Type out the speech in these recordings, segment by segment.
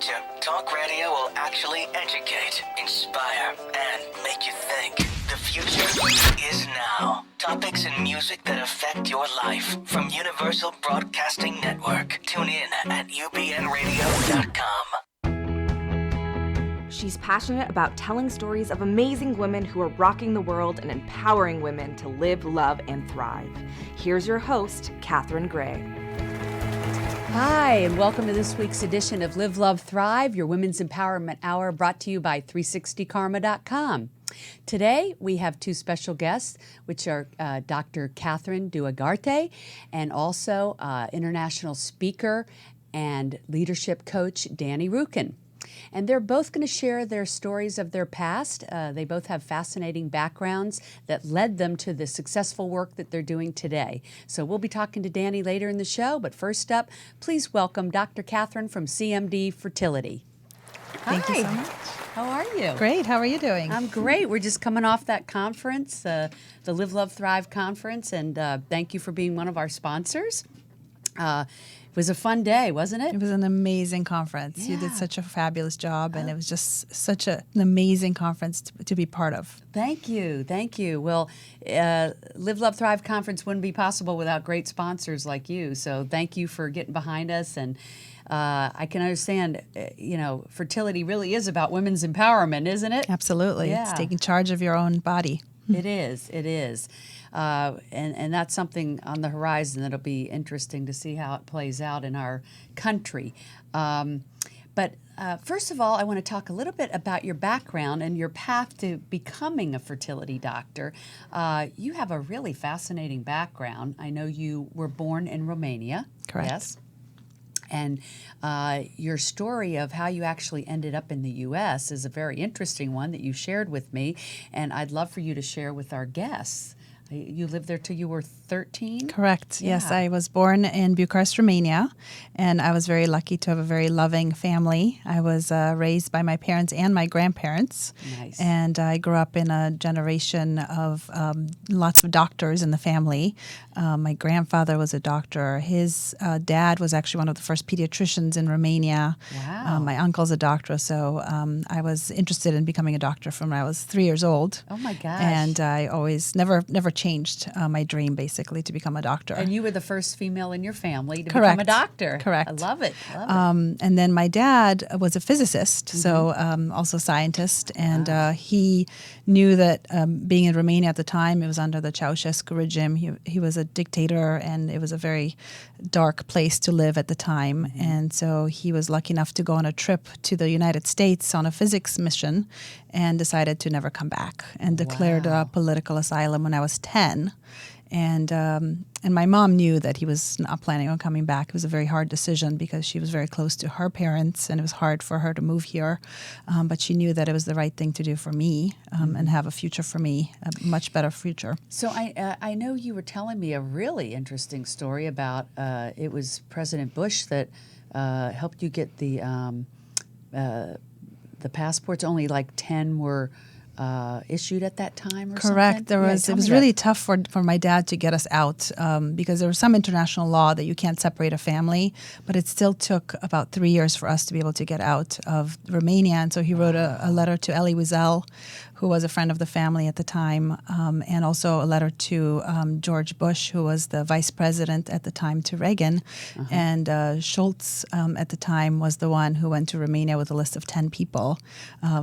future, talk radio will actually educate, inspire, and make you think. The future is now. Topics and music that affect your life from Universal Broadcasting Network. Tune in at ubnradio.com. She's passionate about telling stories of amazing women who are rocking the world and empowering women to live, love, and thrive. Here's your host, Catherine Gray. Hi, and welcome to this week's edition of Live, Love, Thrive, your Women's Empowerment Hour, brought to you by 360karma.com. Today, we have two special guests, which are Dr. Catherine DeUgarte and also international speaker and leadership coach Dani Rukin. And they're both going to share their stories of their past. They both have fascinating backgrounds that led them to the successful work that they're doing today. So we'll be talking to Dani later in the show, but first up, please welcome Dr. Catherine from CMD Fertility. Thank you so much. How are you? Great. How are you doing? I'm great. We're just coming off that conference, the Live, Love, Thrive conference, and thank you for being one of our sponsors. It was a fun day, wasn't it? It was an amazing conference. Yeah. You did such a fabulous job, and it was just such an amazing conference to be part of. Thank you. Thank you. Well, Live, Love, Thrive conference wouldn't be possible without great sponsors like you. So thank you for getting behind us. And I can understand, fertility really is about women's empowerment, isn't it? Absolutely. Yeah. It's taking charge of your own body. It is. It is. And that's something on the horizon that'll be interesting to see how it plays out in our country. But first of all, I want to talk a little bit about your background and your path to becoming a fertility doctor. You have a really fascinating background. I know you were born in Romania. Correct. Yes. And your story of how you actually ended up in the U.S. is a very interesting one that you shared with me, and I'd love for you to share with our guests. You lived there till you were 13? Correct. Yeah. Yes, I was born in Bucharest, Romania, and I was very lucky to have a very loving family. I was raised by my parents and my grandparents. Nice. And I grew up in a generation of lots of doctors in the family. My grandfather was a doctor. His dad was actually one of the first pediatricians in Romania. Wow. My uncle's a doctor, so I was interested in becoming a doctor from when I was 3 years old. Oh, my gosh. And I always never changed my dream, basically, to become a doctor. And you were the first female in your family to Correct. become a doctor. Correct. I love it. Love it. And then my dad was a physicist, so also a scientist, and he knew that being in Romania at the time, it was under the Ceausescu regime. He was a dictator, and it was a very dark place to live at the time. And so he was lucky enough to go on a trip to the United States on a physics mission and decided to never come back and declared political asylum when I was 10. And my mom knew that he was not planning on coming back. It was a very hard decision because she was very close to her parents, and it was hard for her to move here. But she knew that it was the right thing to do for me and have a future for me, a much better future. So I know you were telling me a really interesting story about it was President Bush that helped you get the passports. Only like 10 were issued at that time or Correct. something? It was really tough for my dad to get us out because there was some international law that you can't separate a family, but it still took about 3 years for us to be able to get out of Romania. And so he wrote a letter to Elie Wiesel, who was a friend of the family at the time, and also a letter to George Bush, who was the vice president at the time, to Reagan. And Schultz at the time was the one who went to Romania with a list of 10 people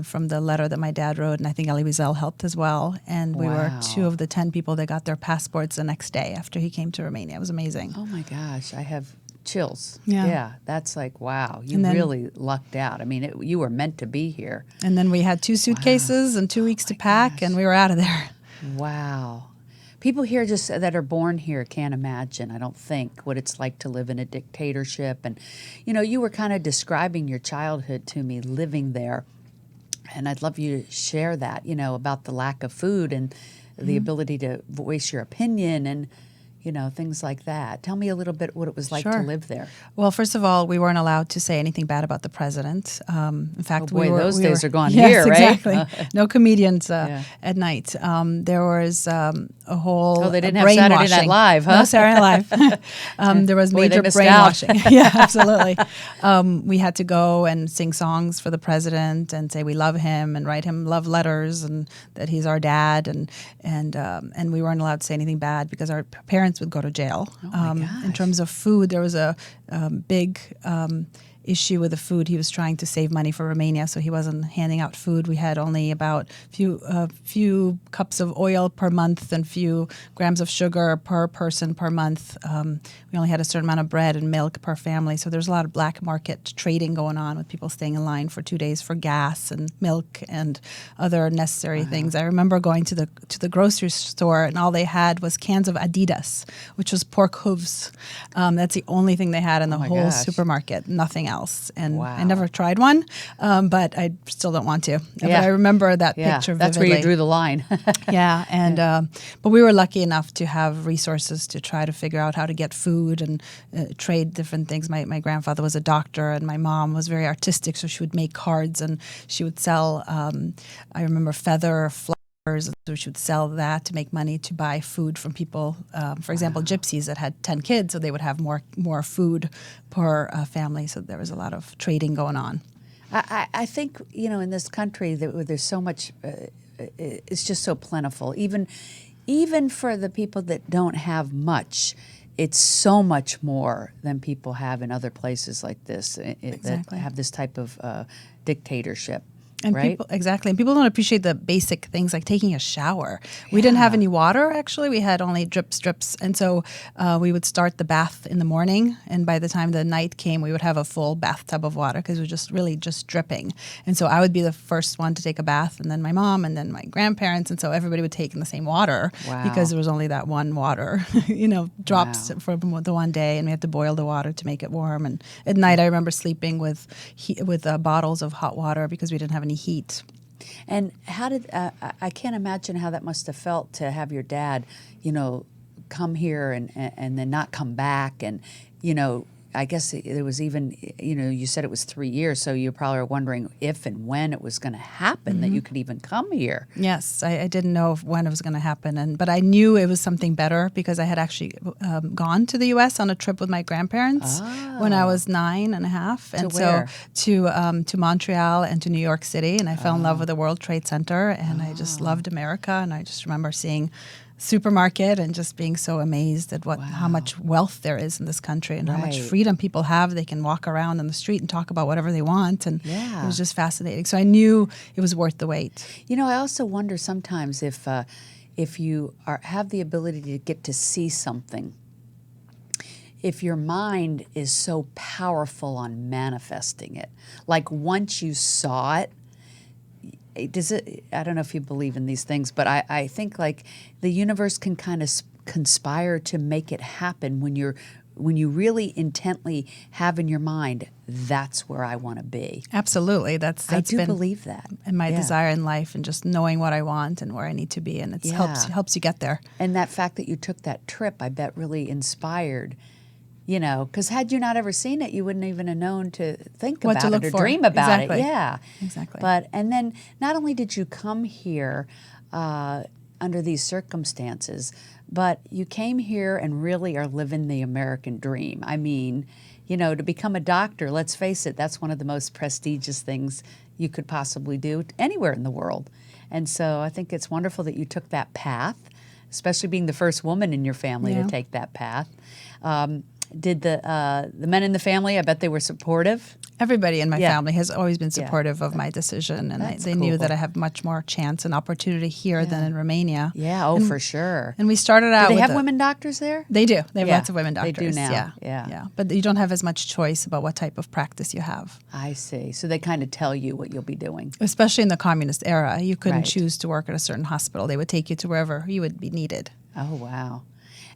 from the letter that my dad wrote, and I think Elie Wiesel helped as well. And we were 2 of the 10 people that got their passports the next day after he came to Romania. It was amazing. Oh my gosh, I have chills. Yeah. That's like, wow, you then- really lucked out. I mean, you were meant to be here. And then we had 2 suitcases and 2 weeks to pack, and we were out of there. Wow. People here just that are born here can't imagine, I don't think, what it's like to live in a dictatorship. And, you were kind of describing your childhood to me living there. And I'd love you to share that, about the lack of food and the ability to voice your opinion. And, things like that. Tell me a little bit what it was like to Sure. live there. Well, first of all, we weren't allowed to say anything bad about the president. In fact, Oh, boy, those days are gone yes, here, right? exactly. No comedians Yeah. at night. There was a whole Oh, they didn't have brainwashing. Saturday Night Live, huh? No Saturday Night Live. There was Boy, they major missed out. brainwashing. Yeah, absolutely. We had to go and sing songs for the president and say we love him and write him love letters and that he's our dad and we weren't allowed to say anything bad because our parents would go to jail. Oh my In gosh. terms of food, there was a big issue with the food. He was trying to save money for Romania, so he wasn't handing out food. We had only about few cups of oil per month and few grams of sugar per person per month. We only had a certain amount of bread and milk per family, so there's a lot of black market trading going on with people staying in line for 2 days for gas and milk and other necessary things. I remember going to the grocery store and all they had was cans of Adidas, which was pork hooves. That's the only thing they had in the my whole gosh. supermarket, nothing else. And Wow. I never tried one, but I still don't want to. But Yeah. I remember that Yeah, picture that's vividly. where you drew the line. Yeah, and but we were lucky enough to have resources to try to figure out how to get food and trade different things. My grandfather was a doctor, and my mom was very artistic, so she would make cards and she would sell. I remember feather flowers. So she would sell that to make money to buy food from people. For example, gypsies that had 10 kids, so they would have more food per family. So there was a lot of trading going on. I think, in this country that there's so much, it's just so plentiful. Even for the people that don't have much, it's so much more than people have in other places like this that Exactly. have this type of dictatorship. And right? people, exactly. And people don't appreciate the basic things like taking a shower. We didn't have any water, actually. We had only drips. And so we would start the bath in the morning. And by the time the night came, we would have a full bathtub of water because it was just really just dripping. And so I would be the first one to take a bath, and then my mom, and then my grandparents. And so everybody would take in the same water Wow. because there was only that one water, drops Wow. from the one day. And we had to boil the water to make it warm. And at night, I remember sleeping with bottles of hot water because we didn't have any heat. And how did I can't imagine how that must have felt to have your dad, come here and then not come back, and I guess there was even you said it was 3 years, so you probably were wondering if and when it was going to happen that you could even come here. Yes, I didn't know when it was going to happen, but I knew it was something better because I had actually gone to the U.S. on a trip with my grandparents when I was 9.5, and where? to Montreal and to New York City, and I fell in love with the World Trade Center, and I just loved America, and I just remember seeing supermarket and just being so amazed at how much wealth there is in this country and how much Right. freedom people have. They can walk around on the street and talk about whatever they want, and Yeah. it was just fascinating. So I knew it was worth the wait. I also wonder sometimes if you have the ability to get to see something, if your mind is so powerful on manifesting it, like once you saw it, I don't know if you believe in these things, but I think like the universe can kind of conspire to make it happen when you really intently have in your mind, that's where I want to be. Absolutely. That's I do been believe that. my Yeah. desire in life, and just knowing what I want and where I need to be, and it Yeah. helps you get there. And that fact that you took that trip, I bet really inspired, because had you not ever seen it, you wouldn't even have known to think What to about look it or for. dream about Exactly. it. Yeah. Exactly. And then not only did you come here under these circumstances, but you came here and really are living the American dream. I mean, to become a doctor, let's face it, that's one of the most prestigious things you could possibly do anywhere in the world. And so I think it's wonderful that you took that path, especially being the first woman in your family Yeah. to take that path. Did the men in the family, I bet they were supportive? Everybody in my Yeah. family has always been supportive of my decision, and That's they knew cool. that I have much more chance and opportunity here than in Romania. Yeah, for sure. And we started out Do they with have women doctors there? They do. They have Yeah, lots of women they doctors. do now. Yeah. Yeah. But you don't have as much choice about what type of practice you have. I see. So they kind of tell you what you'll be doing. Especially in the communist era, you couldn't Right. choose to work at a certain hospital. They would take you to wherever you would be needed. Oh, wow.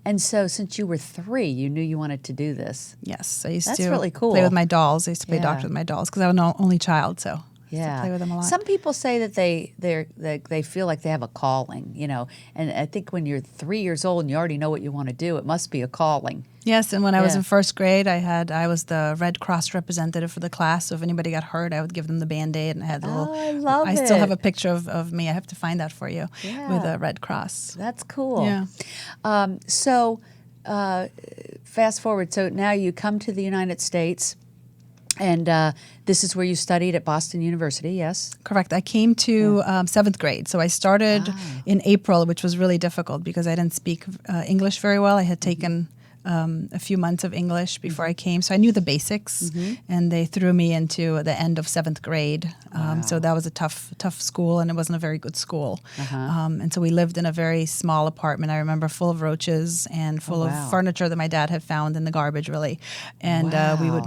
And so since you were 3, you knew you wanted to do this. Yes, I used That's to really cool. play with my dolls. I used to play Yeah. doctor with my dolls because I was an only child. So Yeah. play with them a lot. Some people say that they feel like they have a calling, you know, and I think when you're 3 years old and you already know what you want to do, it must be a calling. Yes, and when I was Yeah. in first grade, I was the Red Cross representative for the class. So if anybody got hurt, I would give them the Band-Aid, and I had a little. Oh, I love I still have it. a picture of me. I have to find that for you with Yeah. a Red Cross. That's cool. Yeah. So fast forward. So now you come to the United States, and this is where you studied at Boston University, yes? Correct. I came to seventh grade. So I started in April, which was really difficult because I didn't speak English very well. I had taken a few months of English before I came. So I knew the basics, and they threw me into the end of seventh grade. So that was a tough school, and it wasn't a very good school. And so we lived in a very small apartment, I remember, full of roaches and full of furniture that my dad had found in the garbage, really. And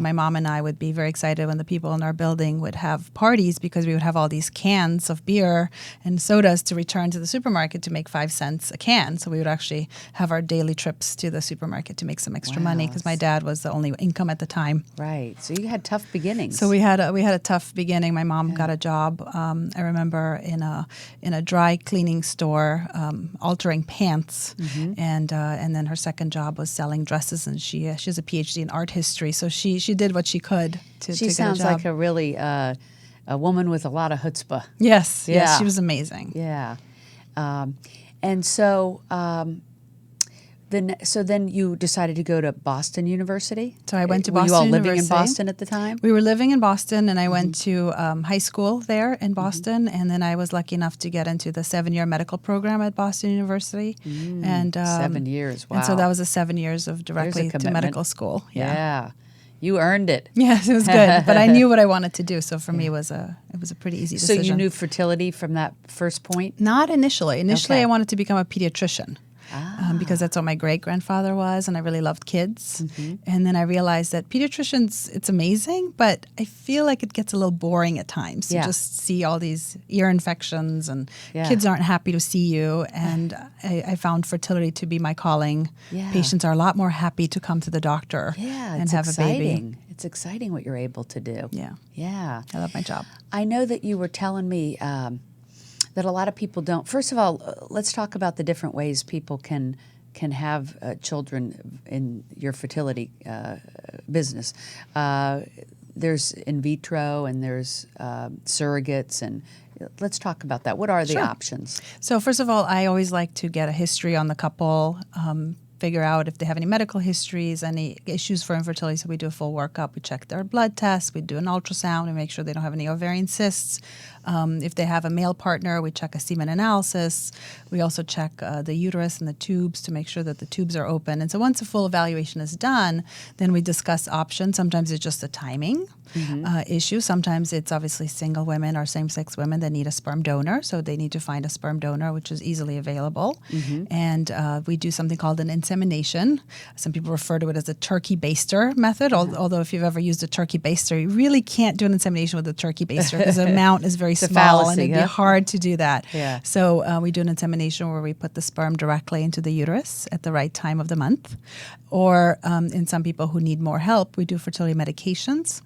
my mom and I would be very excited when the people in our building would have parties because we would have all these cans of beer and sodas to return to the supermarket to make 5 cents a can. So we would actually have our daily trips to the supermarket to make some extra money because my dad was the only income at the time. Right. So you had tough beginnings. So we had a tough beginning. My mom got a job. I remember in a dry cleaning store, altering pants, and then her second job was selling dresses. And she has a PhD in art history, so she did what she could to she get sounds a job. like a really a woman with a lot of chutzpah. Yes, Yeah. yes, she was amazing. Yeah. And so then you decided to go to Boston University? So I went to Were Boston you all University. living in Boston at the time? We were living in Boston, and I went to high school there in Boston, and then I was lucky enough to get into the 7-year medical program at Boston University. And 7 years, wow. And so that was 7 years of directly to commitment. medical school. Yeah. You earned it. Yes, it was good, but I knew what I wanted to do, so for me it was a pretty easy So decision. you knew fertility from that first point? Not initially. Initially, Okay. I wanted to become a pediatrician. Because that's what my great-grandfather was, and I really loved kids. And then I realized that pediatricians, it's amazing, but I feel like it gets a little boring at times to just see all these ear infections, and kids aren't happy to see you. And I found fertility to be my calling. Yeah. Patients are a lot more happy to come to the doctor and it's have exciting. a baby. It's exciting what you're able to do. Yeah. Yeah. I love my job. I know that you were telling me that a lot of people don't. First of all, let's talk about the different ways people can have children in your fertility business. There's in vitro and there's surrogates, and let's talk about that. What are the options? So first of all, I always like to get a history on the couple, figure out if they have any medical histories, any issues for infertility. So we do a full workup. We check their blood tests. We do an ultrasound. We make sure they don't have any ovarian cysts. If they have a male partner, we check a semen analysis. We also check the uterus and the tubes to make sure that the tubes are open. And so once a full evaluation is done, then we discuss options. Sometimes it's just a timing issue. Sometimes it's obviously single women or same-sex women that need a sperm donor. So they need to find a sperm donor, which is easily available. And we do something called an insemination. Some people refer to it as a turkey baster method, although if you've ever used a turkey baster, you really can't do an insemination with a turkey baster because the amount is very small fallacy, and it'd be hard to do that. Yeah. So we do an insemination where we put the sperm directly into the uterus at the right time of the month. Or in some people who need more help, we do fertility medications.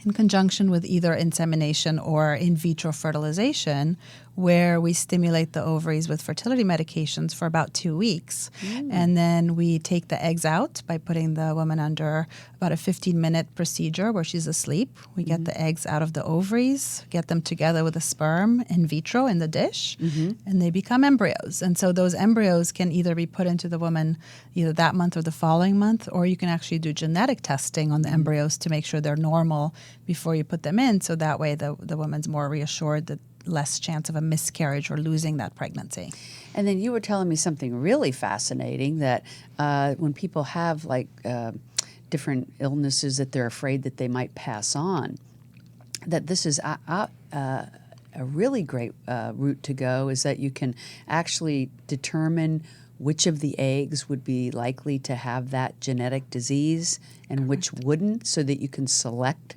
In conjunction with either insemination or in vitro fertilization, where we stimulate the ovaries with fertility medications for about 2 weeks. And then we take the eggs out by putting the woman under about a 15-minute procedure where she's asleep. We get the eggs out of the ovaries, get them together with the sperm in vitro in the dish, and they become embryos. And so those embryos can either be put into the woman either that month or the following month, or you can actually do genetic testing on the embryos to make sure they're normal before you put them in. So that way the woman's more reassured that less chance of a miscarriage or losing that pregnancy. And then you were telling me something really fascinating, that when people have different illnesses that they're afraid that they might pass on, that this is a really great route to go, is that you can actually determine which of the eggs would be likely to have that genetic disease and which wouldn't, so that you can select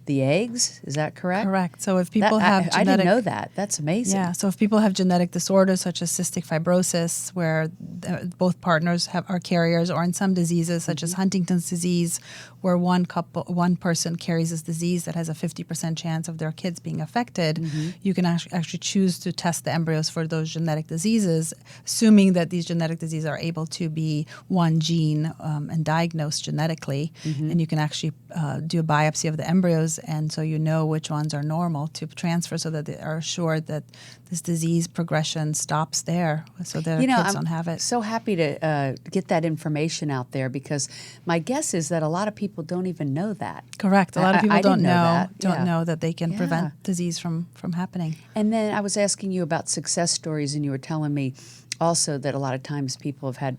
the eggs. Is that correct? Correct. So if people have I didn't genetic, know that. That's amazing. yeah. So if people have genetic disorders such as cystic fibrosis, where both partners are carriers, or in some diseases such as Huntington's disease, where one person carries this disease that has a 50% chance of their kids being affected, you can actually choose to test the embryos for those genetic diseases, assuming that these genetic diseases are able to be one gene and diagnosed genetically, and you can actually do a biopsy of the embryos, and so you know which ones are normal to transfer, so that they are assured that this disease progression stops there, so that our kids don't have it. So happy to get that information out there, because my guess is that a lot of people don't even know that. Correct. A lot of people I don't didn't know that. that they can Yeah. prevent disease from happening. And then I was asking you about success stories, and you were telling me also that a lot of times people have had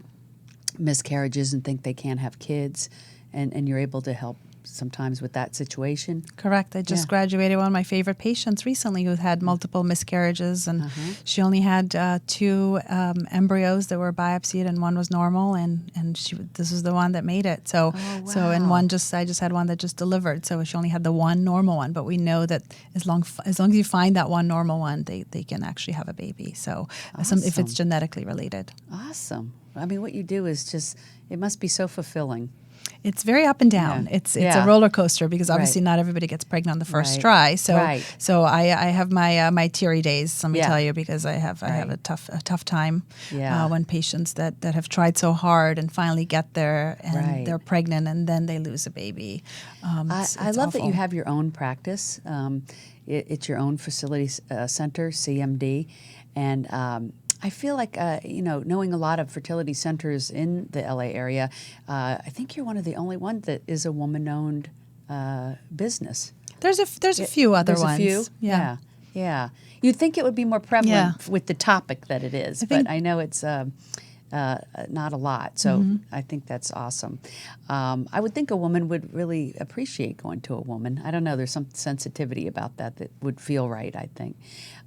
miscarriages and think they can't have kids, and you're able to help sometimes with that situation. Correct. I just graduated one of my favorite patients recently who had multiple miscarriages, and she only had 2 embryos that were biopsied, and one was normal, and this was the one that made it. So and I just had one that just delivered. So she only had the one normal one, but we know that as long as you find that one normal one, they can actually have a baby. So if it's genetically related. Awesome. I mean, what you do is just, it must be so fulfilling. It's very up and down. Yeah. It's a roller coaster, because obviously Right. not everybody gets pregnant on the first Right. try. So Right. so I have my teary days. Let me Yeah. tell you, because I have a tough time Yeah. when patients that have tried so hard and finally get there, and Right. they're pregnant, and then they lose a baby. I love that you have your own practice. It's your own facility center, CMD, and I feel like knowing a lot of fertility centers in the LA area, I think you're one of the only ones that is a woman-owned business. There's a few other There's ones. a few. Yeah. You'd think it would be more prevalent with the topic that it is, but I know it's not a lot. So I think that's awesome. I would think a woman would really appreciate going to a woman. I don't know. There's some sensitivity about that would feel right, I think.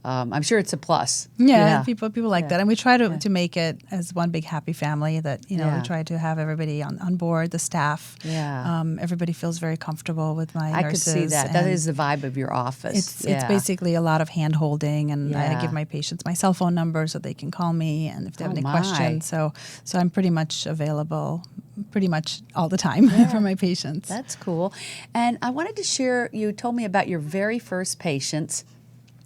I'm sure it's a plus. Yeah, people like that, and we try to make it as one big happy family. That we try to have everybody on board, the staff. Yeah, everybody feels very comfortable with my I nurses. could see that. That is the vibe of your office. It's basically a lot of hand holding, and I Yeah. give my patients my cell phone number so they can call me, and if they have any my. questions. So I'm pretty much available pretty much all the time for my patients. That's cool. And I wanted to share, you told me about your very first patients,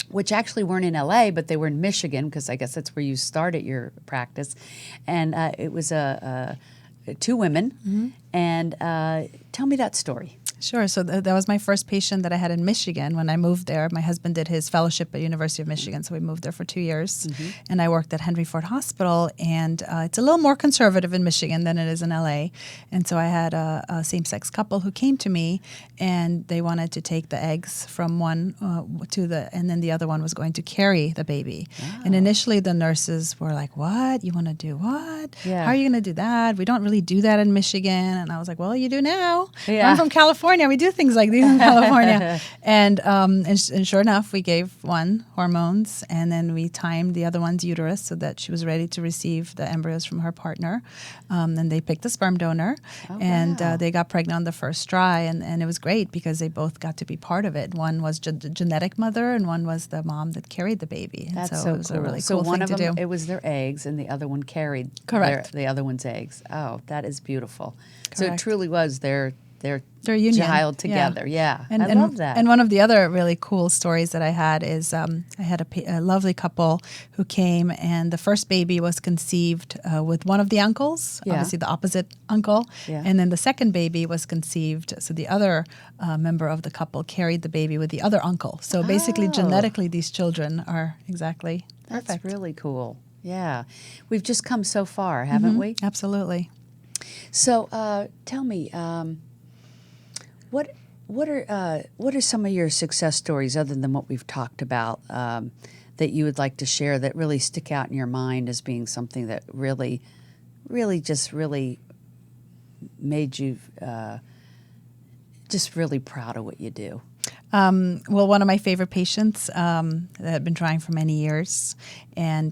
which actually weren't in LA, but they were in Michigan, because I guess that's where you started your practice. And it was 2 women. And tell me that story. Sure. So that was my first patient that I had in Michigan when I moved there. My husband did his fellowship at University of Michigan, so we moved there for 2 years. And I worked at Henry Ford Hospital, and it's a little more conservative in Michigan than it is in LA. And so I had a same-sex couple who came to me, and they wanted to take the eggs from one and then the other one was going to carry the baby. And initially the nurses were like, "What? You want to do what? Yeah. How are you going to do that? We don't really do that in Michigan." And I was like, "Well, you do now. Yeah. I'm from California. We do things like these in California." And sure enough, we gave one hormones, and then we timed the other one's uterus so that she was ready to receive the embryos from her partner. And they picked a sperm donor, and they got pregnant on the first try, and it was great because they both got to be part of it. One was the genetic mother, and one was the mom that carried the baby. And That's so so it was cool. a really So cool one thing of to them, do. it was their eggs, and the other one carried Correct. the other one's eggs. Oh, that is beautiful. So it Correct. truly was their union. child together. Yeah. And, I love that. And one of the other really cool stories that I had is I had a lovely couple who came, and the first baby was conceived with one of the uncles, obviously the opposite uncle, and then the second baby was conceived, so the other member of the couple carried the baby with the other uncle. So basically, genetically, these children are exactly perfect. That's really cool. Yeah. We've just come so far, haven't we? Absolutely. So tell me, what are some of your success stories other than what we've talked about that you would like to share that really stick out in your mind as being something that really made you just really proud of what you do? Well, one of my favorite patients that had been trying for many years and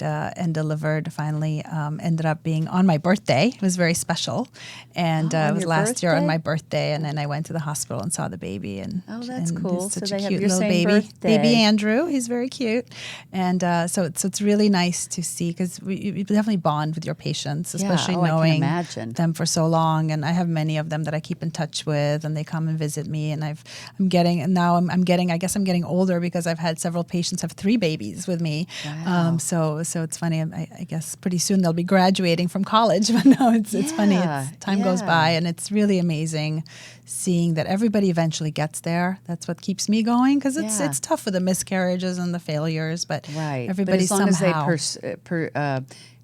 delivered finally ended up being on my birthday. It was very special. And it was your last year on birthday? my birthday. And then I went to the hospital and saw the baby. And that's and cool. he's So such they a have cute your little same baby. birthday. Baby Andrew. He's very cute. And so it's really nice to see because you definitely bond with your patients, especially I can knowing imagine. them for so long. And I have many of them that I keep in touch with, and they come and visit me. And I'm getting older because I've had several patients have 3 babies with me. Wow. So it's funny. I guess pretty soon they'll be graduating from college. But no, it's funny. Time goes by, and it's really amazing seeing that everybody eventually gets there. That's what keeps me going because it's tough with the miscarriages and the failures. But everybody but as long somehow as they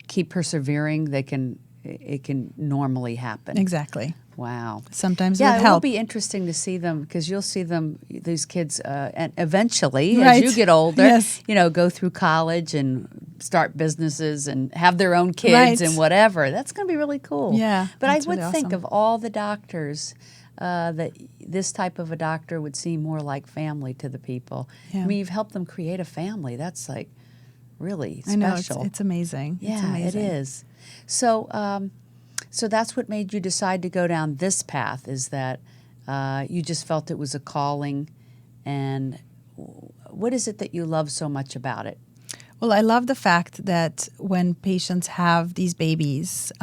keep persevering, it can normally happen. exactly. Wow. Sometimes Yeah, with it will help. be interesting to see them because you'll see them, these kids, and eventually, Right. as you get older, Yes. go through college and start businesses and have their own kids Right. and whatever. That's going to be really cool. Yeah, But I that's would really think awesome. of all the doctors that this type of a doctor would seem more like family to the people. Yeah. I mean, you've helped them create a family. That's like really special. I know it's amazing. Yeah, it's amazing. it is. So that's what made you decide to go down this path, is that you just felt it was a calling. And what is it that you love so much about it? Well, I love the fact that when patients have these babies,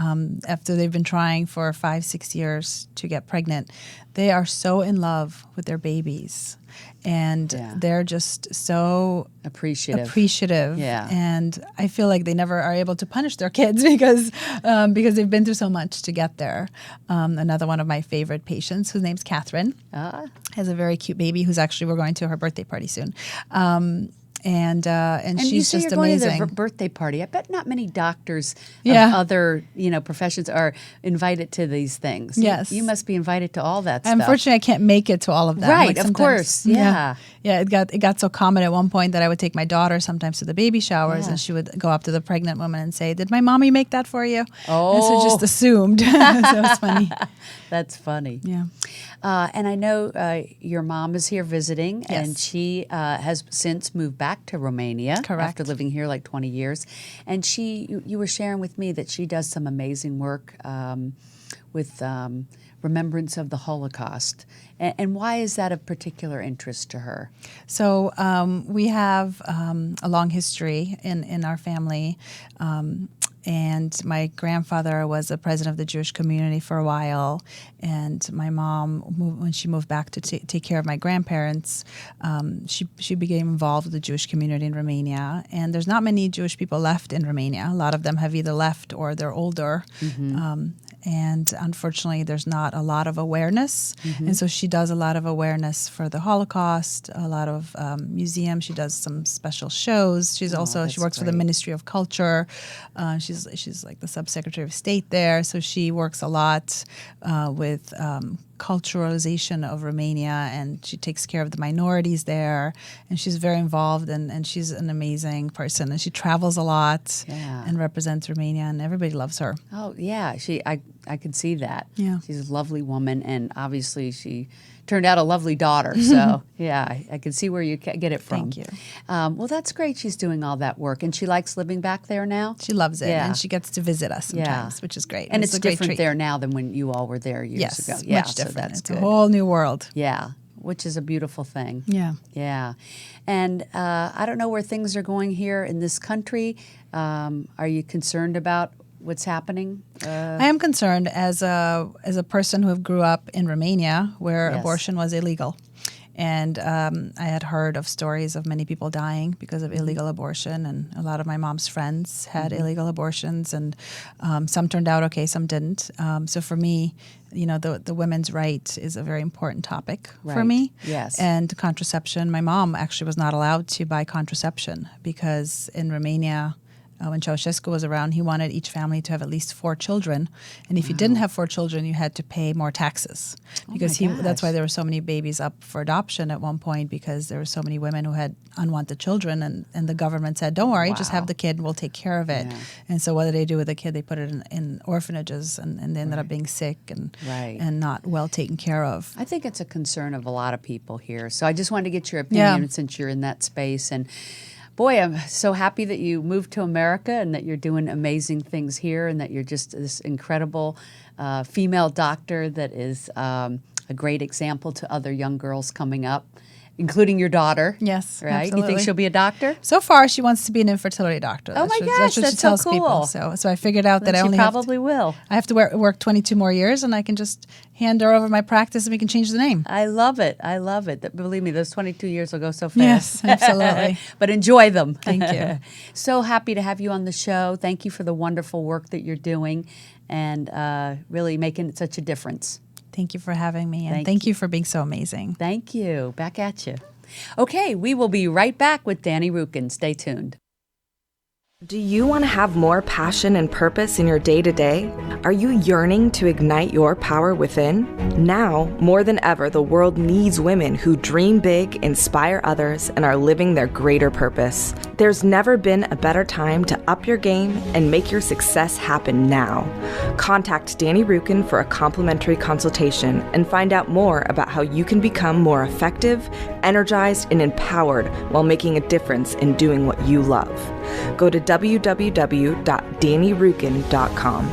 after they've been trying for 5-6 years to get pregnant, they are so in love with their babies. And they're just so appreciative. Yeah. And I feel like they never are able to punish their kids because they've been through so much to get there. Another one of my favorite patients, whose name's Catherine, has a very cute baby who's actually, we're going to her birthday party soon. And she's you say just you're going amazing. to the birthday party. I bet not many doctors Yeah. of other professions are invited to these things. Yes. You must be invited to all that stuff. Unfortunately, I can't make it to all of them. Right, Like of sometimes- course, yeah. Yeah, it got so common at one point that I would take my daughter sometimes to the baby showers, Yeah. and she would go up to the pregnant woman and say, "Did my mommy make that for you?" Oh. And so just assumed. So it was funny. That's funny. Yeah. And I know your mom is here visiting, and Yes. she has since moved back to Romania. Correct. After living here like 20 years. And you were sharing with me that she does some amazing work with remembrance of the Holocaust. And why is that of particular interest to her? So we have a long history in our family. And my grandfather was a president of the Jewish community for a while. And my mom, when she moved back to take care of my grandparents, she became involved with the Jewish community in Romania. And there's not many Jewish people left in Romania. A lot of them have either left or they're older. And unfortunately, there's not a lot of awareness. And so she does a lot of awareness for the Holocaust, a lot of museums. She does some special shows. She works for the Ministry of Culture. She's like the subsecretary of state there. So she works a lot with culturalization of Romania, and she takes care of the minorities there, and she's very involved, and she's an amazing person, and she travels a lot and represents Romania, and everybody loves her. Oh, yeah. I could see that. Yeah. She's a lovely woman, and obviously she turned out a lovely daughter. So, yeah, I can see where you get it from. Thank you. Well, that's great she's doing all that work. And she likes living back there now? She loves it, Yeah. and she gets to visit us sometimes, which is great. And it's a great different treat. there now than when you all were there years Yes, ago. Yeah, much different. So that's It's good. a whole new world. Yeah, which is a beautiful thing. Yeah. Yeah. And I don't know where things are going here in this country. Are you concerned about what's happening? I am concerned as a person who grew up in Romania, where Yes. abortion was illegal. And I had heard of stories of many people dying because of illegal abortion, and a lot of my mom's friends had illegal abortions, and some turned out okay, some didn't. So for me, the women's right is a very important topic for Right. me. Yes. And contraception. My mom actually was not allowed to buy contraception because in Romania, when Ceausescu was around, he wanted each family to have at least 4 children. And if you didn't have 4 children, you had to pay more taxes. Because that's why there were so many babies up for adoption at one point, because there were so many women who had unwanted children. And the government said, don't worry, just have the kid and we'll take care of it. Yeah. And so what did they do with the kid? They put it in orphanages, and they ended up being sick and not well taken care of. I think it's a concern of a lot of people here. So I just wanted to get your opinion since you're in that space. And boy, I'm so happy that you moved to America and that you're doing amazing things here and that you're just this incredible female doctor that is a great example to other young girls coming up, including your daughter. Yes, right? absolutely. You think she'll be a doctor? So far, she wants to be an infertility doctor. Oh my gosh, that's what she tells so cool. people. So I figured out that I only probably will. I have to work 22 more years, and I can just hand her over my practice, and we can change the name. I love it. I love it. Believe me, those 22 years will go so fast. Yes, absolutely. But enjoy them. Thank you. So happy to have you on the show. Thank you for the wonderful work that you're doing and really making such a difference. Thank you for having me, and thank you for being so amazing. Thank you. Back at you. Okay, we will be right back with Dani Rukin. Stay tuned. Do you want to have more passion and purpose in your day-to-day? Are you yearning to ignite your power within? Now, more than ever, the world needs women who dream big, inspire others, and are living their greater purpose. There's never been a better time to up your game and make your success happen now. Contact Dani Rukin for a complimentary consultation and find out more about how you can become more effective, energized, and empowered while making a difference in doing what you love. Go to www.danirukin.com.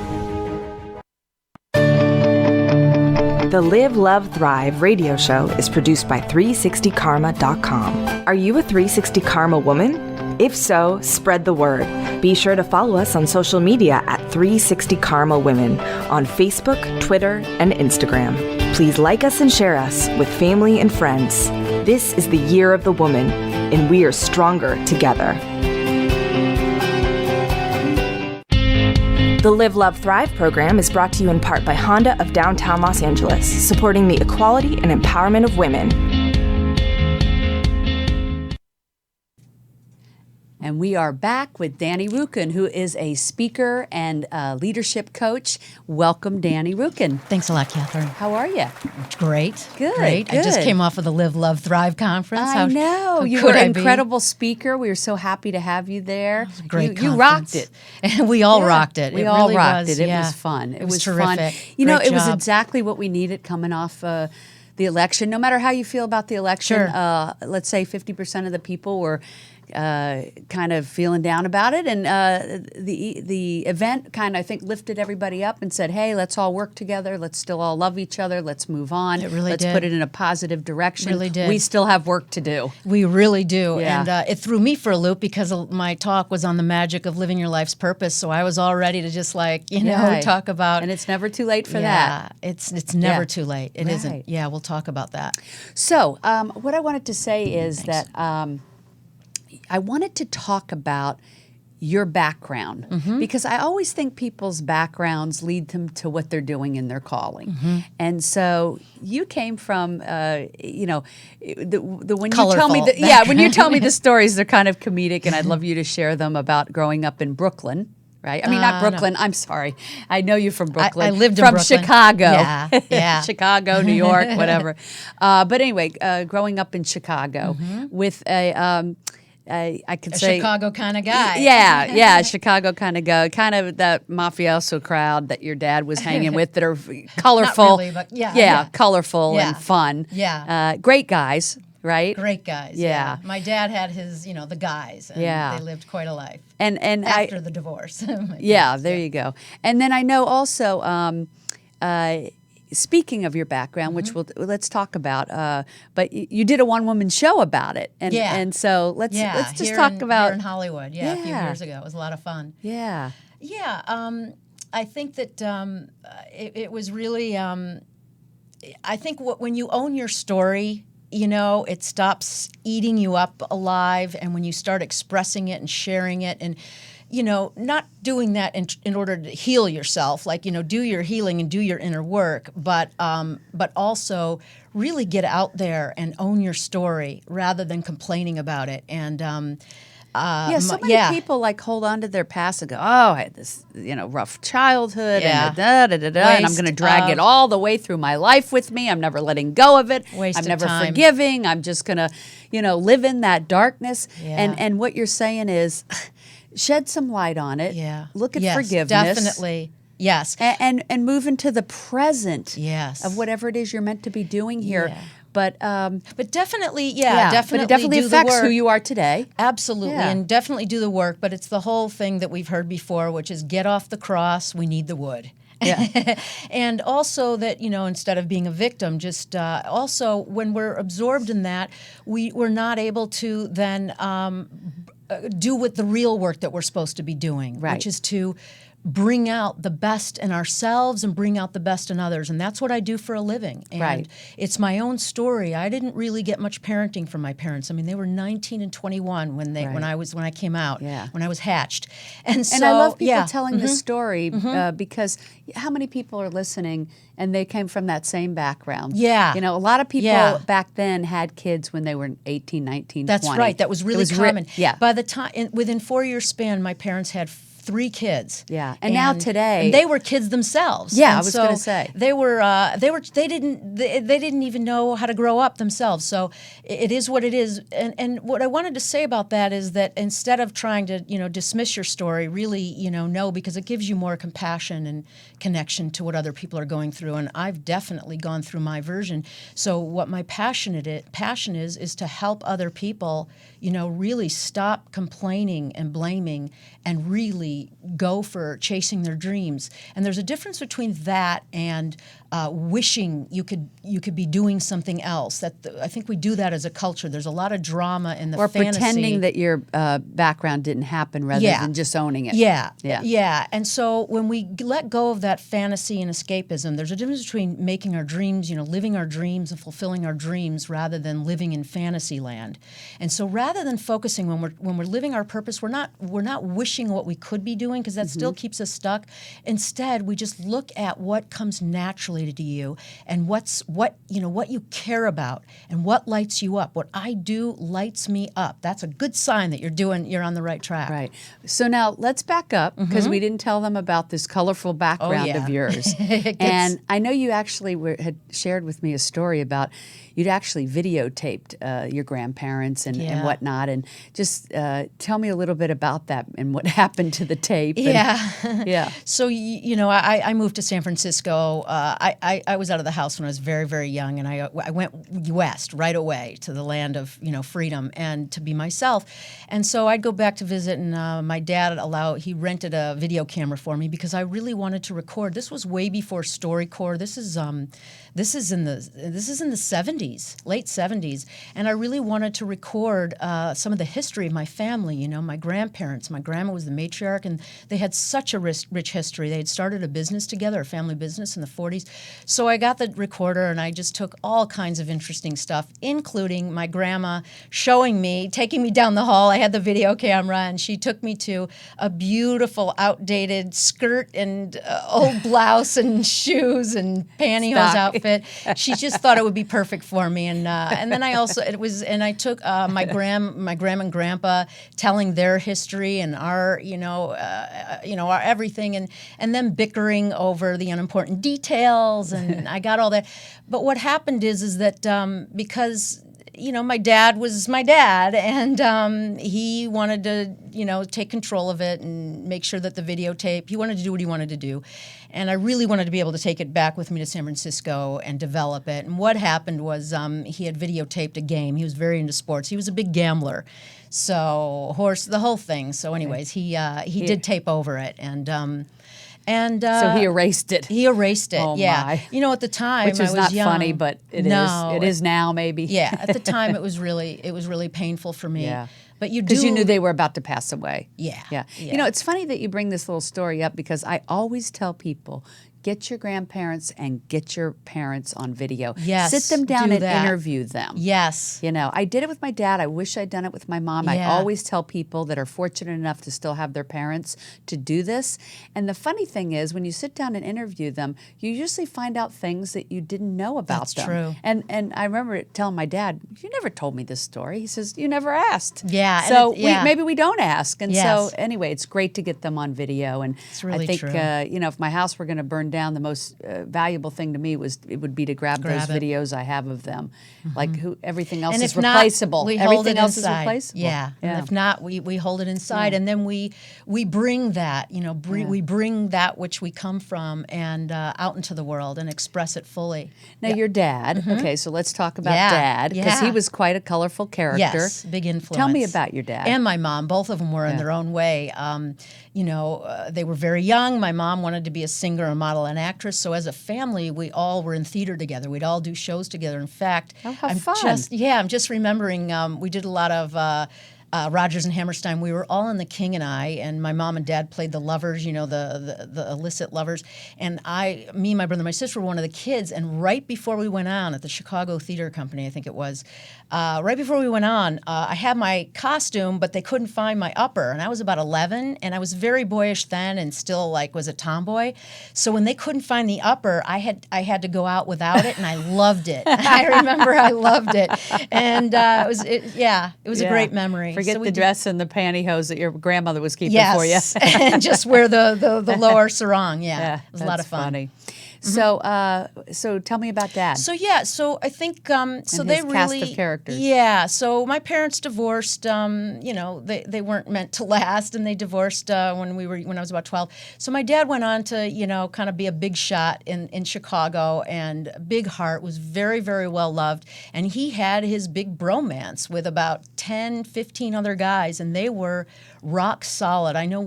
The Live, Love, Thrive radio show is produced by 360karma.com. Are you a 360 Karma woman? If so, spread the word. Be sure to follow us on social media at 360 Karma Women on Facebook, Twitter, and Instagram. Please like us and share us with family and friends. This is the year of the woman, and we are stronger together. The Live, Love, Thrive program is brought to you in part by Honda of downtown Los Angeles, supporting the equality and empowerment of women. And we are back with Dani Rukin, who is a speaker and leadership coach. Welcome, Dani Rukin. Thanks a lot, Catherine. How are you? Great. Good. Great. Good. I just came off of the Live, Love, Thrive conference. I know. You were an incredible speaker. We were so happy to have you there. It was a great You rocked it. And we all rocked it. We it all really rocked was, it. It yeah. was fun. It was terrific. Fun. You know, Great it was job. exactly what we needed coming off the election. No matter how you feel about the election, Sure. let's say 50% of the people were kind of feeling down about it, and the event kind of, I think, lifted everybody up and said, hey, let's all work together, let's still all love each other, let's move on, It really let's did. put it in a positive direction. Really did. We still have work to do. We really do. Yeah. And it threw me for a loop because my talk was on the magic of living your life's purpose. So I was all ready to just talk about. And it's never too late for yeah, that. It's never Yeah. too late. It Right. isn't. Yeah, we'll talk about that. So what I wanted to say is Thanks. that I wanted to talk about your background because I always think people's backgrounds lead them to what they're doing in their calling. And so you came from, when you tell me when you tell me the stories, they're kind of comedic, and I'd love you to share them about growing up in Brooklyn. Right? I mean, not Brooklyn. No. I'm sorry. I know you from Brooklyn. I lived in from Brooklyn. Chicago. Yeah. Chicago, New York, whatever. But anyway, growing up in Chicago with a I could say Chicago kind of guy. Yeah, Chicago kind of guy, kind of that mafioso crowd that your dad was hanging with that are colorful. Not really, but yeah. Colorful Yeah. and fun. Yeah. Great guys, right? Great guys. Yeah. My dad had his, the guys. And Yeah. they lived quite a life. And After the divorce. Yeah, there you go. And then I know also, speaking of your background, which let's talk about, but you did a one-woman show about it, and Yeah. and so let's just here talk about here in Hollywood. Yeah, a few Yeah. years ago, it was a lot of fun. Yeah. Yeah, I think that it was really. I think when you own your story, it stops eating you up alive, and when you start expressing it and sharing it, and not doing that in order to heal yourself, like do your healing and do your inner work, but also really get out there and own your story rather than complaining about it. And So many people like hold on to their past and go, oh, I had this, rough childhood and and I'm going to drag it all the way through my life with me. I'm never letting go of it. I'm never forgiving. I'm just going to, live in that darkness. And what you're saying is shed some light on it. Yeah. Look at yes, forgiveness. Definitely. Yes. And move into the present yes. of whatever it is you're meant to be doing here. Yeah. But definitely, but it definitely affects who you are today. Absolutely, and definitely do the work. But it's the whole thing that we've heard before, which is get off the cross. We need the wood. Yeah. And also that, instead of being a victim, just also when we're absorbed in that, we're not able to then do with the real work that we're supposed to be doing, which is to bring out the best in ourselves and bring out the best in others. And that's what I do for a living. And it's my own story. I didn't really get much parenting from my parents. I mean, they were 19 and 21 when I came out, when I was hatched. And so I love people telling this story because how many people are listening and they came from that same background? Yeah. A lot of people back then had kids when they were 18, 19, 20. That's right. That was really common. Yeah. By the time, within 4 years span, my parents had 3 kids. Yeah, and now today, and they were kids themselves. Yeah, and I was going to say they didn't even know how to grow up themselves. So it is what it is. And what I wanted to say about that is that instead of trying to dismiss your story, really know, because it gives you more compassion and connection to what other people are going through. And I've definitely gone through my version. So what my passion is to help other people really stop complaining and blaming and really go for chasing their dreams. And there's a difference between that and wishing you could be doing something else. I think we do that as a culture. There's a lot of drama in the fantasy. Or pretending that your background didn't happen rather than just owning it. Yeah. And so when we let go of that fantasy and escapism, there's a difference between making our dreams, living our dreams and fulfilling our dreams rather than living in fantasy land. And so rather than focusing when we're living our purpose, we're not wishing what we could be doing, because that still keeps us stuck. Instead, we just look at what comes naturally to you and what you care about and what lights you up. What I do lights me up. That's a good sign that you're on the right track. Right. So now let's back up, because we didn't tell them about this colorful background of yours. And I know you actually had shared with me a story about you'd actually videotaped your grandparents and whatnot. And just tell me a little bit about that and what happened to the tape. Yeah. So, I moved to San Francisco. I was out of the house when I was very, very young, and I went west right away to the land of, freedom and to be myself. And so I'd go back to visit, and my dad he rented a video camera for me because I really wanted to record. This was way before StoryCorps. This is in the 70s, late 70s, and I really wanted to record some of the history of my family. My grandparents. My grandma was the matriarch, and they had such a rich history. They had started a business together, a family business in the 40s. So I got the recorder, and I just took all kinds of interesting stuff, including my grandma taking me down the hall. I had the video camera, and she took me to a beautiful, outdated skirt and old blouse and shoes and pantyhose outfit. She just thought it would be perfect for me, and then I took my grandma and grandpa telling their history and our our everything, and then bickering over the unimportant details, and I got all that. But what happened is that because my dad was my dad, and he wanted to, take control of it and make sure that the videotape, he wanted to do what he wanted to do. And I really wanted to be able to take it back with me to San Francisco and develop it. And what happened was he had videotaped a game. He was very into sports. He was a big gambler. So the whole thing. So anyways, he did tape over it. And so he erased it. He erased it. Oh yeah. My. At the time, which is I was not young. funny, but it is now maybe. Yeah. At the time, it was really painful for me. Yeah. But because you knew they were about to pass away. Yeah. It's funny that you bring this little story up, because I always tell people get your grandparents and get your parents on video. Yes, Sit them down do and that. interview them. Yes. You know, I did it with my dad. I wish I'd done it with my mom. I Yeah. always tell people that are fortunate enough to still have their parents to do this. And the funny thing is, when you sit down and interview them, you usually find out things that you didn't know about That's them. true. And I remember telling my dad, "You never told me this story." He says, "You never asked." Yeah, and So yeah. maybe we don't ask. And Yes. so anyway, it's great to get them on video. And It's really I think true. you know, if my house were going to burn down, the most valuable thing to me would be to grab those Grab it. videos I have of them. Like everything else And is if not, replaceable. we hold Everything it else inside. is replaceable. Yeah. And if not, we hold it inside, and then we bring that, you know, we bring that which we come from and out into the world and express it fully. Now, your dad, okay, so let's talk about Yeah, Dad, because he yeah. was quite a colorful character. Yes, big influence. Tell me about your dad. And my mom. Both of them were in their own way. You know, they were very young. My mom wanted to be a singer, a model, and actress. So as a family, we all were in theater together. We'd all do shows together. In fact, Oh, how I'm fun. I'm just remembering we did a lot of Rodgers and Hammerstein. We were all in The King and I, and my mom and dad played the lovers, you know, the illicit lovers. And me, my brother, and my sister were one of the kids. And right before we went on at the Chicago Theater Company, I think it was, right before we went on, I had my costume, but they couldn't find my upper. And I was about 11, and I was very boyish then and still like was a tomboy. So when they couldn't find the upper, I had to go out without it, and I loved it. I remember I loved it. And it was a great memory. Forget So we the did- dress and the pantyhose that your grandmother was keeping Yes, for you. and just wear the lower sarong. Yeah, Yeah, it was a lot of that's fun. funny. So tell me about Dad. So I think so And they his really cast of characters. Yeah, so my parents divorced. You know, they weren't meant to last, and they divorced when I was about 12. So my dad went on to, you know, kind of be a big shot in Chicago, and big heart, was very, very well loved, and he had his big bromance with about 10, 15 other guys, and they were rock solid. I know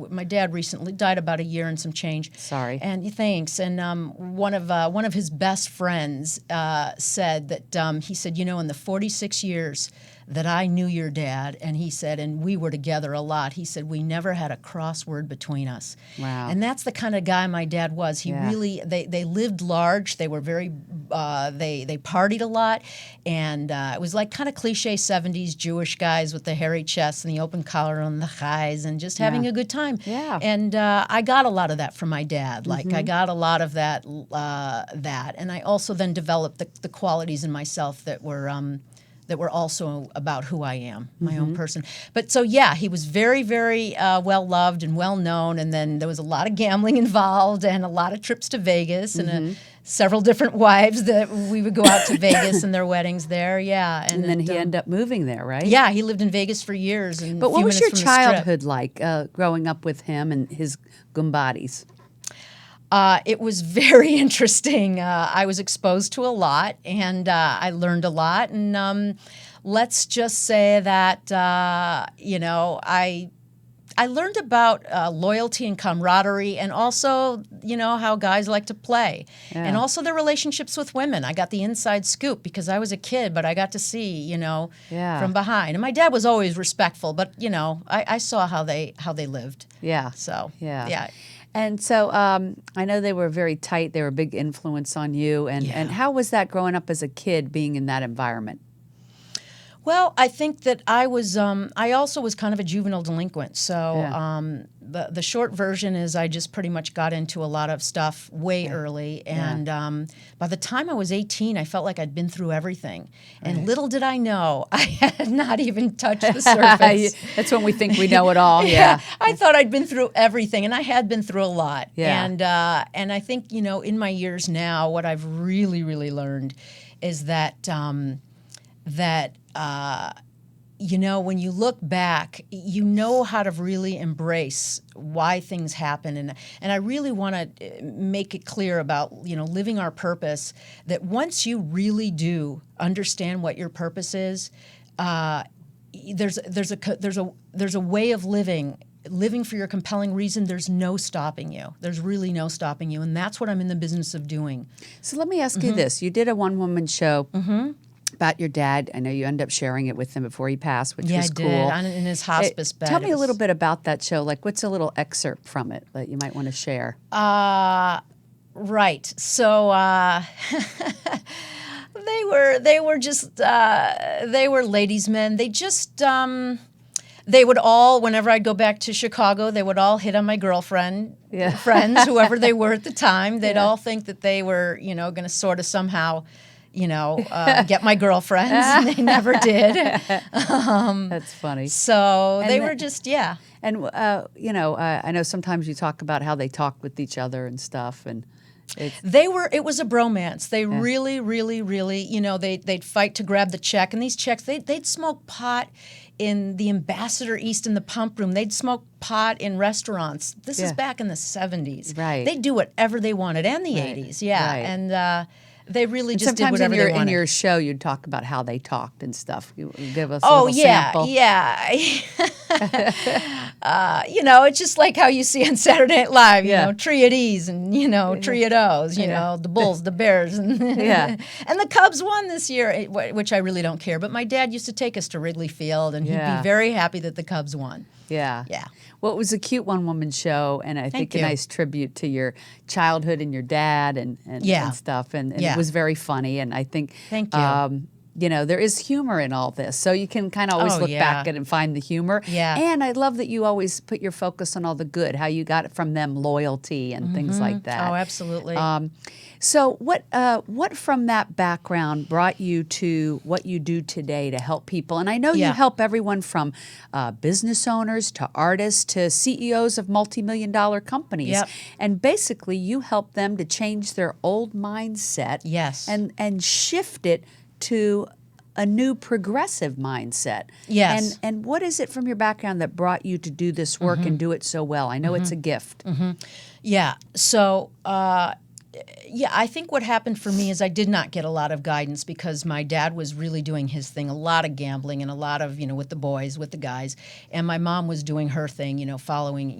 my dad recently died about a year and some change. Sorry. And thanks. And one of his best friends said that he said, you know, in the 46 years that I knew your dad, and he said, and we were together a lot, he said, we never had a crossword between us. Wow. And that's the kind of guy my dad was. He really, they lived large. They were very, they partied a lot. And it was like kind of cliche 70s Jewish guys with the hairy chests and the open collar and the highs and just having a good time. Yeah. And I got a lot of that from my dad. Like I got a lot of that, and I also then developed the qualities in myself that were also about who I am, my own person. But so he was very, very well loved and well known. And then there was a lot of gambling involved and a lot of trips to Vegas and several different wives that we would go out to Vegas and their weddings there. Yeah, and then he ended up moving there, right? Yeah, he lived in Vegas for years. And But a what few was your minutes from the Strip. childhood like growing up with him and his Gumbadis? It was very interesting. I was exposed to a lot, and I learned a lot. And let's just say that you know, I learned about loyalty and camaraderie, and also, you know, how guys like to play, and also their relationships with women. I got the inside scoop because I was a kid, but I got to see, you know, from behind. And my dad was always respectful, but you know, I saw how they lived. Yeah. So yeah. And so I know they were very tight. They were a big influence on you. And how was that growing up as a kid, being in that environment? Well, I think that I was. I also was kind of a juvenile delinquent. So the short version is I just pretty much got into a lot of stuff way early, and by the time I was 18, I felt like I'd been through everything. And little did I know, I had not even touched the surface. That's when we think we know it all. Yeah. I thought I'd been through everything, and I had been through a lot. Yeah. And I think, you know, in my years now, what I've really, really learned is that you know, when you look back, you know how to really embrace why things happen. And I really want to make it clear about, you know, living our purpose, that once you really do understand what your purpose is, there's a way of living for your compelling reason. There's no stopping you. There's really no stopping you. And that's what I'm in the business of doing. So let me ask you this. You did a one-woman show about your dad. I know you ended up sharing it with him before he passed, which was cool. Yeah, I did, in his hospice bed. Tell me a little bit about that show. Like, what's a little excerpt from it that you might want to share? Right. So they were just they were ladies' men. They just they would all, whenever I'd go back to Chicago, they would all hit on my girlfriend, friends, whoever they were at the time. They'd all think that they were, going to sort of somehow, get my girlfriends, and they never did. That's funny. So they were just, yeah. And I know sometimes you talk about how they talk with each other and stuff, and it was a bromance. They really, really, really, they'd fight to grab the check, and these checks, they'd smoke pot in the Ambassador East in the pump room. They'd smoke pot in restaurants. This is back in the 70s. Right. They'd do whatever they wanted, and the 80s, yeah. Right. And they really just did sometimes whatever they wanted. in your show you'd talk about how they talked and stuff. You give us a Oh, little yeah, sample. yeah. It's just like how you see on Saturday Night Live, Tree at Ease and, Tree at O's, the Bulls, the Bears. And, and the Cubs won this year, which I really don't care. But my dad used to take us to Wrigley Field, and he'd be very happy that the Cubs won. Yeah. Yeah. Well, it was a cute one-woman show, and I think you. a nice tribute to your childhood and your dad and stuff. And it was very funny, and I think Thank you. There is humor in all this, so you can kind of always look back at it and find the humor. Yeah. And I love that you always put your focus on all the good, how you got it from them, loyalty and things like that. Oh, absolutely. So what from that background brought you to what you do today to help people? And I know you help everyone from business owners to artists to CEOs of multi-million-dollar companies. Yep. And basically you help them to change their old mindset Yes. and shift it to a new progressive mindset. Yes. And what is it from your background that brought you to do this work and do it so well? I know it's a gift. Yeah. So, I think what happened for me is I did not get a lot of guidance because my dad was really doing his thing, a lot of gambling and a lot of, with the boys, with the guys. And my mom was doing her thing, following,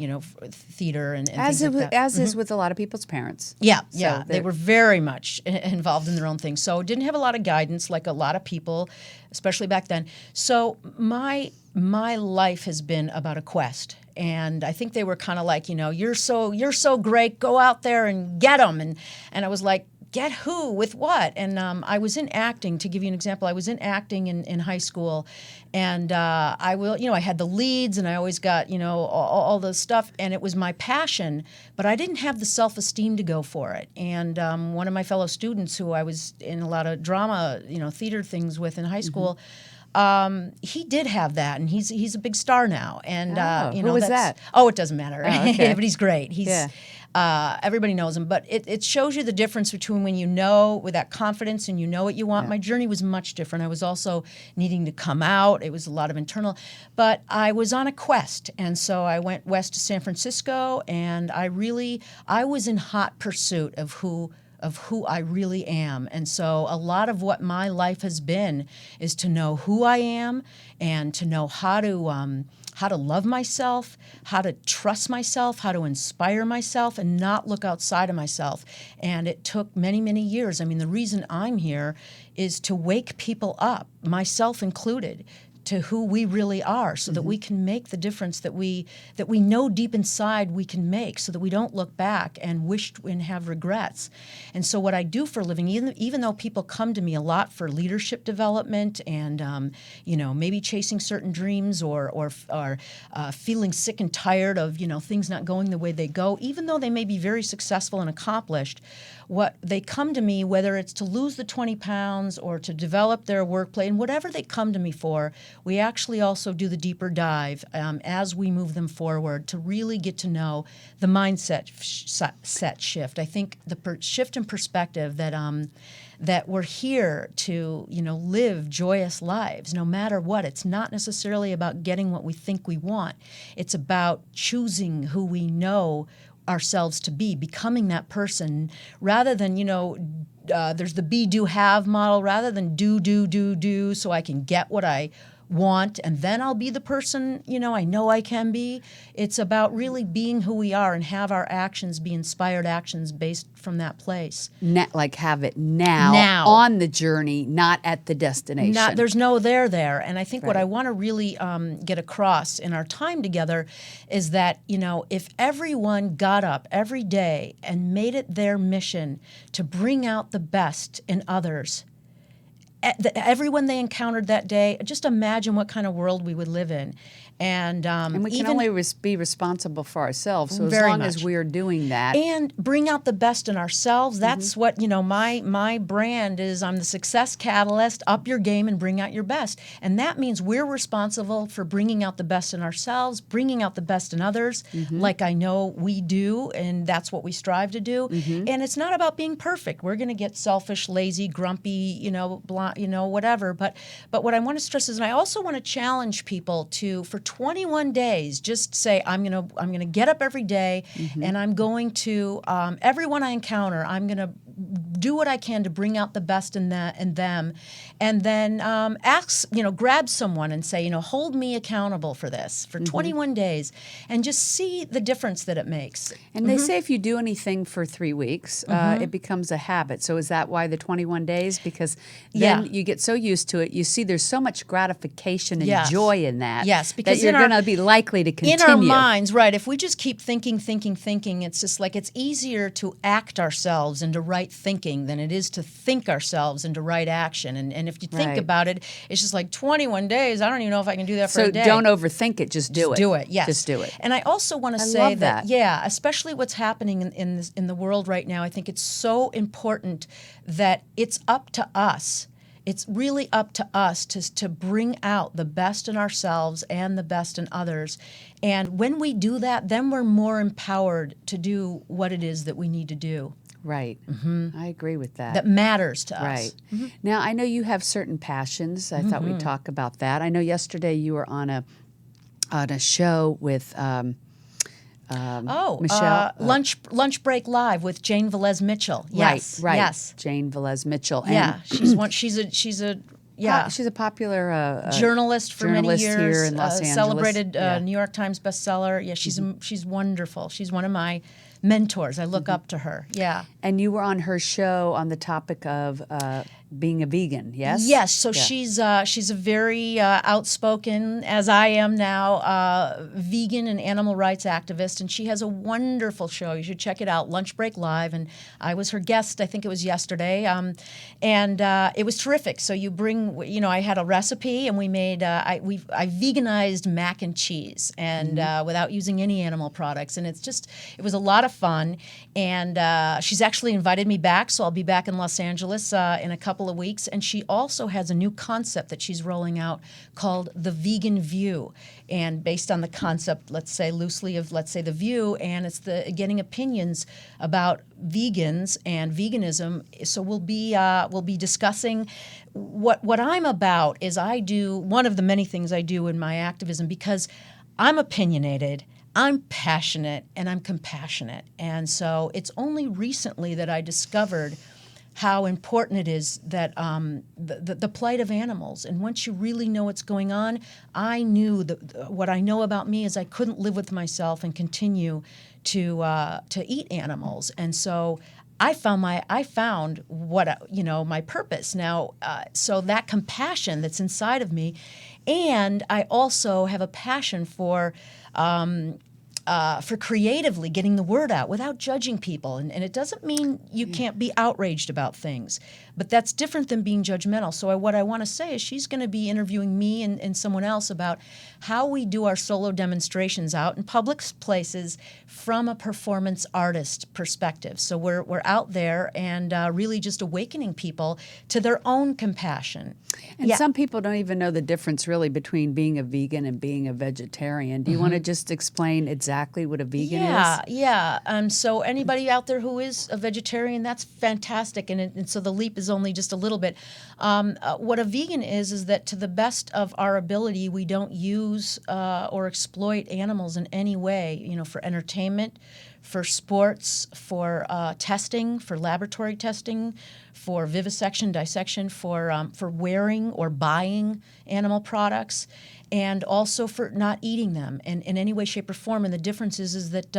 theater and As things like that. as is with a lot of people's parents. Yeah, So yeah. They were very much involved in their own thing. So didn't have a lot of guidance like a lot of people, especially back then. So my life has been about a quest. And I think they were kind of like, you're so great, go out there and get them. And I was like, get who? With what? And I was in acting, to give you an example. I was in acting in high school. And I had the leads and I always got, all the stuff. And it was my passion, but I didn't have the self-esteem to go for it. And one of my fellow students who I was in a lot of drama, theater things with in high school, he did have that, and he's a big star now. And who was that? Oh, it doesn't matter. Oh, okay. But he's great. He's everybody knows him. But it shows you the difference between when with that confidence and you know what you want. My journey was much different. I was also needing to come out. It was a lot of internal, but I was on a quest, and so I went west to San Francisco, and I was in hot pursuit of who I really am. And so a lot of what my life has been is to know who I am and to know how to love myself, how to trust myself, how to inspire myself and not look outside of myself. And it took many, many years. I mean, the reason I'm here is to wake people up, myself included, to who we really are, so that we can make the difference that we know deep inside we can make, so that we don't look back and wish and have regrets. And so what I do for a living, even though people come to me a lot for leadership development and maybe chasing certain dreams or feeling sick and tired of things not going the way they go, even though they may be very successful and accomplished, what they come to me, whether it's to lose the 20 pounds or to develop their workplace, and whatever they come to me for, we actually also do the deeper dive as we move them forward to really get to know the mindset set shift. I think the shift in perspective that we're here to live joyous lives no matter what. It's not necessarily about getting what we think we want. It's about choosing who we know ourselves to be, becoming that person, rather than there's the be, do, have model, rather than do so I can get what I want, and then I'll be the person, I know I can be. It's about really being who we are and have our actions be inspired actions based from that place. Like have it now on the journey, not at the destination. There's no there. And I think what I want to really get across in our time together is that, if everyone got up every day and made it their mission to bring out the best in others, everyone they encountered that day, just imagine what kind of world we would live in. And we can only be responsible for ourselves. So as Very long much. as we are doing that. And bring out the best in ourselves. That's what, my brand is. I'm the success catalyst. Up your game and bring out your best. And that means we're responsible for bringing out the best in ourselves, bringing out the best in others, like I know we do, and that's what we strive to do. And it's not about being perfect. We're going to get selfish, lazy, grumpy, whatever. But what I want to stress is, and I also want to challenge people to, for 21 days, just say, I'm gonna get up every day, and I'm going to everyone I encounter, I'm gonna do what I can to bring out the best in them, and then grab someone and say, hold me accountable for this for 21 days, and just see the difference that it makes. And they say if you do anything for 3 weeks, it becomes a habit. So is that why the 21 days? Because then you get so used to it, you see there's so much gratification and joy in that. Yes, because that you're going to be likely to continue. In our minds, right, if we just keep thinking, it's just like it's easier to act ourselves into right thinking than it is to think ourselves into right action. And if you think about it, it's just like 21 days, I don't even know if I can do that for a day. So don't overthink it, just do it. Do it, yes. Just do it. And I also want to say that, especially what's happening in the world right now, I think it's so important that it's up to us. It's really up to us to bring out the best in ourselves and the best in others. And when we do that, then we're more empowered to do what it is that we need to do. Right. I agree with that. That matters to us. Right. Now, I know you have certain passions. I thought we'd talk about that. I know yesterday you were on a show with Michelle. Lunch Break Live with Jane Velez Mitchell. Yes. Right. Yes. Jane Velez Mitchell. Yeah. She's a she's a popular journalist for many years here in Los Angeles. Celebrated New York Times bestseller. Yeah, she's wonderful. She's one of my mentors. I look up to her. Yeah. And you were on her show on the topic of being a vegan, yes? Yes. So she's a very outspoken, as I am now, vegan and animal rights activist, and she has a wonderful show. You should check it out, Lunch Break Live. And I was her guest. I think it was yesterday, and it was terrific. So you bring, I had a recipe, and we made I veganized mac and cheese, and without using any animal products, and it was a lot of fun. And she's actually invited me back, so I'll be back in Los Angeles in a couple of weeks. And she also has a new concept that she's rolling out called the Vegan View, and based on the concept, let's say loosely of the View, and it's the getting opinions about vegans and veganism. So we'll be discussing what I'm about. Is I do one of the many things I do in my activism, because I'm opinionated, I'm passionate, and I'm compassionate. And so it's only recently that I discovered how important it is that the plight of animals. And once you really know what's going on, I knew that what I know about me is I couldn't live with myself and continue to eat animals. And so I found what my purpose now. So that compassion that's inside of me, and I also have a passion for creatively getting the word out without judging people. And it doesn't mean you can't be outraged about things, but that's different than being judgmental. So what I want to say is she's going to be interviewing me and someone else about how we do our solo demonstrations out in public places from a performance artist perspective. So we're out there and really just awakening people to their own compassion. And some people don't even know the difference really between being a vegan and being a vegetarian. Do you want to just explain exactly what a vegan is? Yeah. So anybody out there who is a vegetarian, that's fantastic. And so the leap is only just a little bit. What a vegan is that to the best of our ability, we don't use or exploit animals in any way, for entertainment, for sports, for testing, for laboratory testing, for vivisection, dissection, for wearing or buying animal products, and also for not eating them in any way, shape, or form. And the difference is that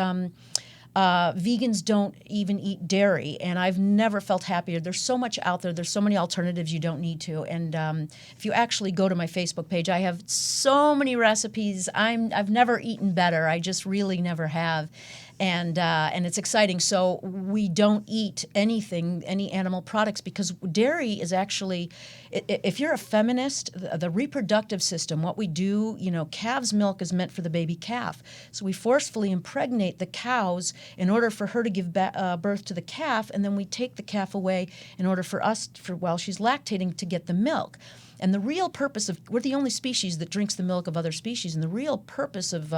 vegans don't even eat dairy, and I've never felt happier. There's so much out there. There's so many alternatives you don't need to. And if you actually go to my Facebook page, I have so many recipes. I've never eaten better. I just really never have. And it's exciting. So we don't eat any animal products, because dairy is actually, if you're a feminist, the reproductive system, what we do, calves' milk is meant for the baby calf. So we forcefully impregnate the cows in order for her to give birth to the calf, and then we take the calf away in order for us, while she's lactating, to get the milk. And the real purpose we're the only species that drinks the milk of other species, and the real purpose of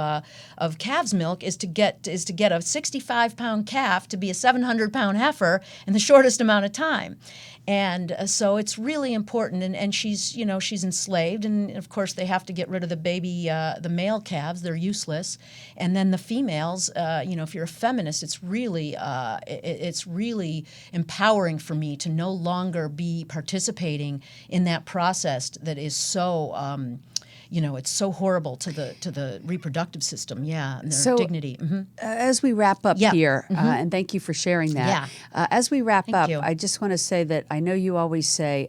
calves' milk is to get a 65-pound calf to be a 700-pound heifer in the shortest amount of time. And so it's really important, and she's enslaved, and of course they have to get rid of the male calves. They're useless, and then the females. If you're a feminist, it's really empowering for me to no longer be participating in that process that is so. It's so horrible to the reproductive system, and their dignity. Mm-hmm. As we wrap up here, and thank you for sharing that. As we wrap up, I just want to say that I know you always say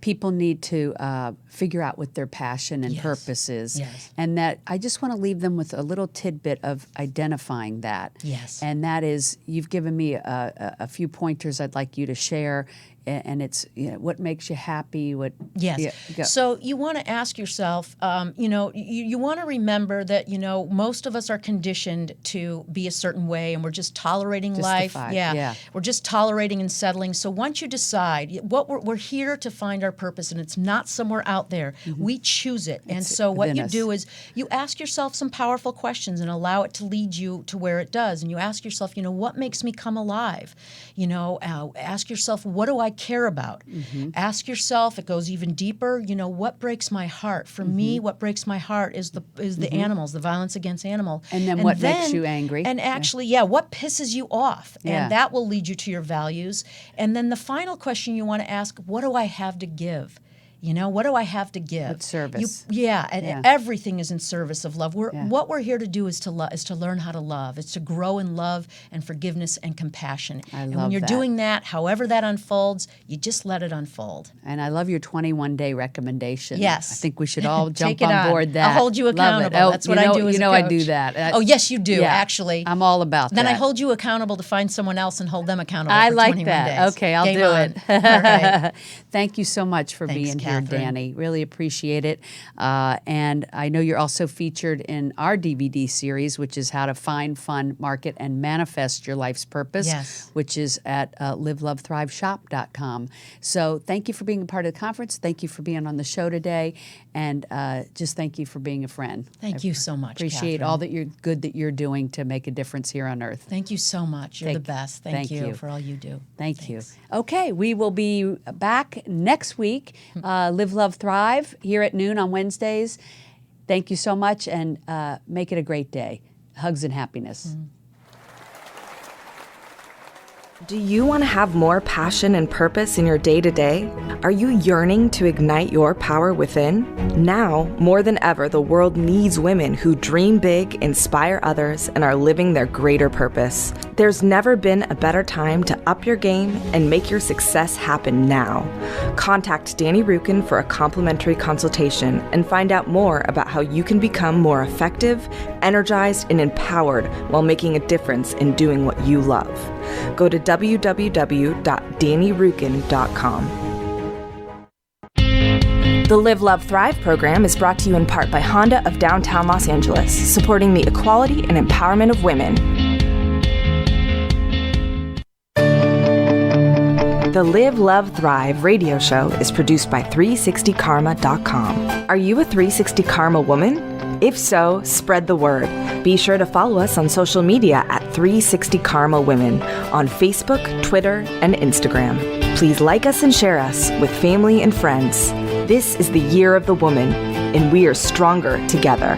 people need to figure out what their passion and purpose is, and that I just want to leave them with a little tidbit of identifying that. Yes. And that is, you've given me a few pointers I'd like you to share. And it's what makes you happy. So you want to ask yourself, you want to remember that most of us are conditioned to be a certain way, and we're just tolerating life. We're just tolerating and settling. So once you decide what we're here to find our purpose, and it's not somewhere out there, we choose it. And so what you do is you ask yourself some powerful questions and allow it to lead you to where it does. And you ask yourself, what makes me come alive? Ask yourself, what do I care about? Ask yourself, it goes even deeper, what breaks my heart? For me, what breaks my heart is the animals, the violence against animals. And then what makes you angry? And actually, what pisses you off? And that will lead you to your values. And then the final question you want to ask, what do I have to give? What do I have to give? With service. Everything is in service of love. What we're here to do is to learn how to love. It's to grow in love and forgiveness and compassion. And when you're doing that, however that unfolds, you just let it unfold. And I love your 21-day recommendation. Yes. I think we should all jump on board that. I'll hold you accountable. That's what I do as a coach. I do that. Oh, yes, you do, actually. I'm all about that. Then I hold you accountable to find someone else and hold them accountable for 21 days. Okay, I'll do it. All right. Thank you so much for being here, Dani. Really appreciate it. And I know you're also featured in our DVD series, which is How to Find, Fund, Market, and Manifest Your Life's Purpose, which is at livelovethriveshop.com. So thank you for being a part of the conference. Thank you for being on the show today. And just thank you for being a friend. Thank you so much, Appreciate Catherine. all that you're doing to make a difference here on Earth. Thank you so much. You're the best. Thank you for all you do. Thank you. Okay, we will be back next week. Live, Love, Thrive here at noon on Wednesdays. Thank you so much, and make it a great day. Hugs and happiness. Do you want to have more passion and purpose in your day-to-day? Are you yearning to ignite your power within? Now, more than ever, the world needs women who dream big, inspire others, and are living their greater purpose. There's never been a better time to up your game and make your success happen now. Contact Dani Rukin for a complimentary consultation and find out more about how you can become more effective, energized, and empowered while making a difference in doing what you love. Go to www.danirukin.com. The Live, Love, Thrive program is brought to you in part by Honda of downtown Los Angeles, supporting the equality and empowerment of women. The Live, Love, Thrive radio show is produced by 360karma.com. Are you a 360 Karma woman? If so, spread the word. Be sure to follow us on social media at 360 Karma Women on Facebook, Twitter, and Instagram. Please like us and share us with family and friends. This is the year of the woman, and we are stronger together.